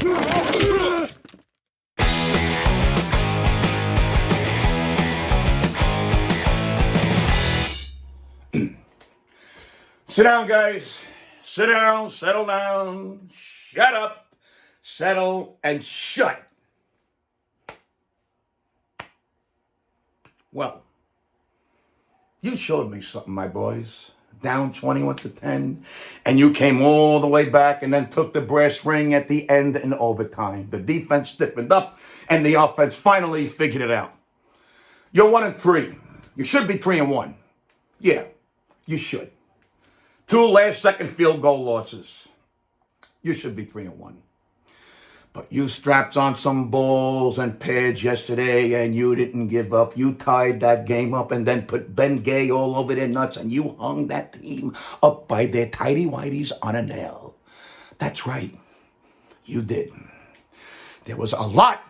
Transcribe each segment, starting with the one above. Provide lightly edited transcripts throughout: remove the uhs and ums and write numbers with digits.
Sit down, guys. Sit down, settle down, shut up, settle, and shut. Well, you showed me something, my boys. Down 21-10, and you came all the way back and then took the brass ring at the end in overtime. The defense stiffened up, and the offense finally figured it out. You're 1-3. You should be 3-1. Yeah, you should. 2 last-second field goal losses. You should be 3-1. But you strapped on some balls and pads yesterday, and you didn't give up. You tied that game up and then put Ben Gay all over their nuts, and you hung that team up by their tighty-whities on a nail. That's right. You did. There was a lot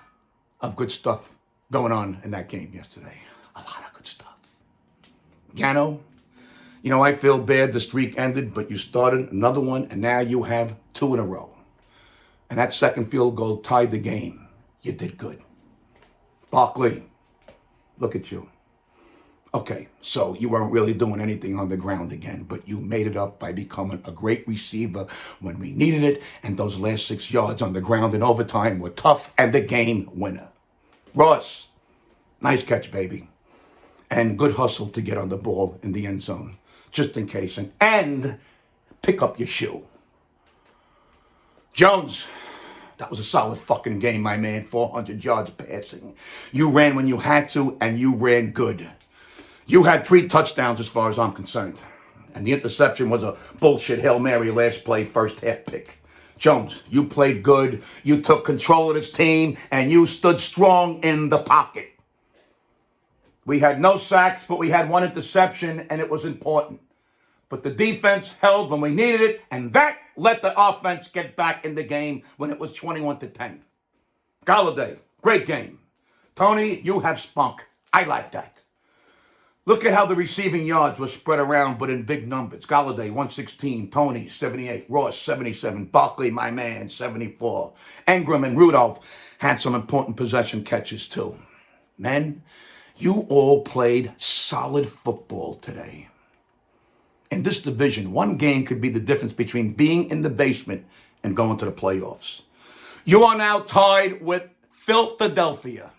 of good stuff going on in that game yesterday. A lot of good stuff. Gano, I feel bad the streak ended, but you started another one, and now you have 2 in a row. And that second field goal tied the game. You did good. Barkley, look at you. Okay, so you weren't really doing anything on the ground again, but you made it up by becoming a great receiver when we needed it, and those last 6 yards on the ground in overtime were tough and the game winner. Ross, nice catch, baby. And good hustle to get on the ball in the end zone, just in case, and pick up your shoe. Jones, that was a solid fucking game, my man. 400 yards passing. You ran when you had to, and you ran good. You had 3 touchdowns as far as I'm concerned. And the interception was a bullshit Hail Mary last play, first half pick. Jones, you played good. You took control of this team, and you stood strong in the pocket. We had no sacks, but we had 1 interception, and it was important. But the defense held when we needed it, and that let the offense get back in the game when it was 21-10. Galladay, great game. Tony, you have spunk. I like that. Look at how the receiving yards were spread around, but in big numbers. Galladay, 116. Tony, 78. Ross, 77. Barkley, my man, 74. Engram and Rudolph had some important possession catches, too. Men, you all played solid football today. In this division, 1 game could be the difference between being in the basement and going to the playoffs. You are now tied with Philadelphia.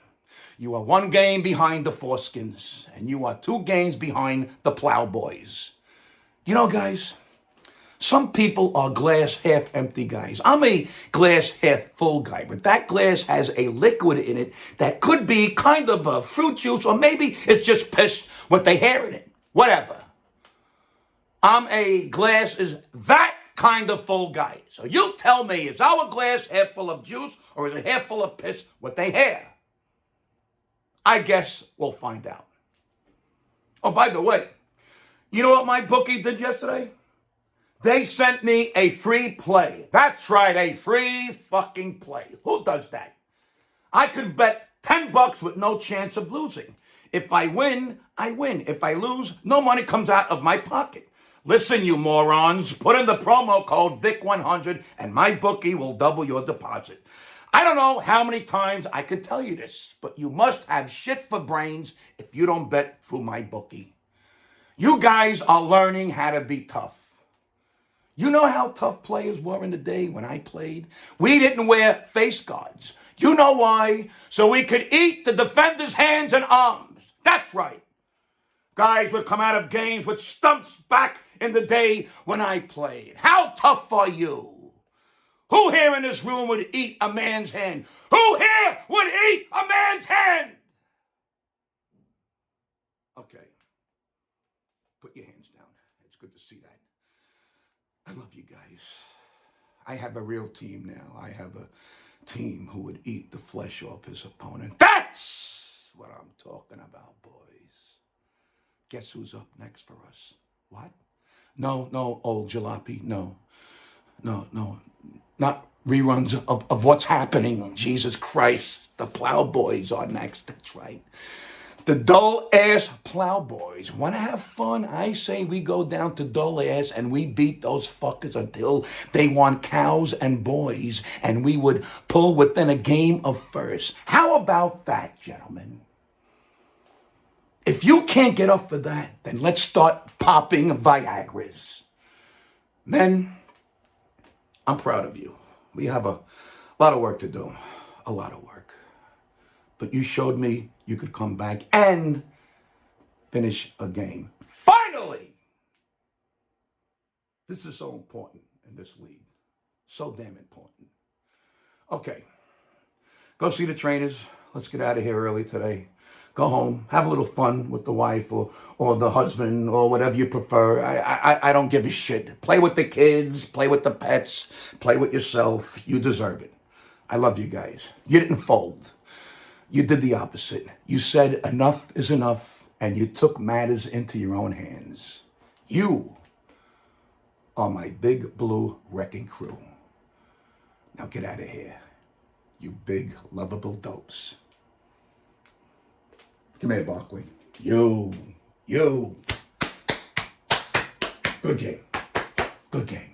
You are 1 game behind the Foreskins, and you are 2 games behind the Plowboys. Guys, some people are glass half empty guys. I'm a glass half full guy, but that glass has a liquid in it that could be kind of a fruit juice, or maybe it's just piss with the hair in it. Whatever. I'm a glass is that kind of full guy. So you tell me, is our glass half full of juice or is it half full of piss with their hair? I guess we'll find out. Oh, by the way, you know what MyBookie did yesterday? They sent me a free play. That's right, a free fucking play. Who does that? I could bet $10 with no chance of losing. If I win, I win. If I lose, no money comes out of my pocket. Listen, you morons, put in the promo code VIC100 and MyBookie will double your deposit. I don't know how many times I could tell you this, but you must have shit for brains if you don't bet through MyBookie. You guys are learning how to be tough. You know how tough players were in the day when I played? We didn't wear face guards. You know why? So we could eat the defender's hands and arms. That's right. Guys would come out of games with stumps back in the day when I played. How tough are you? Who here in this room would eat a man's hand? Who here would eat a man's hand? Okay. Put your hands down. It's good to see that. I love you guys. I have a real team now. I have a team who would eat the flesh off his opponent. That's what I'm talking about, boys. Guess who's up next for us? What? No, old jalopy. No. Not reruns of what's happening. Jesus Christ. The Plowboys are next. That's right. The dull-ass plowboys want to have fun. I say we go down to dull-ass and we beat those fuckers until they want cows and boys, and we would pull within a game of first. How about that, gentlemen? If you can't get up for that, then let's start popping Viagras. Men, I'm proud of you. We have a lot of work to do. A lot of work. But you showed me you could come back and finish a game. Finally! This is so important in this league. So damn important. Okay. Go see the trainers. Let's get out of here early today. Go home. Have a little fun with the wife or the husband or whatever you prefer. I don't give a shit. Play with the kids. Play with the pets. Play with yourself. You deserve it. I love you guys. You didn't fold. You did the opposite. You said enough is enough, and you took matters into your own hands. You are my big blue wrecking crew. Now get out of here, you big lovable dopes. Come here, Barkley. You. Good game. Good game.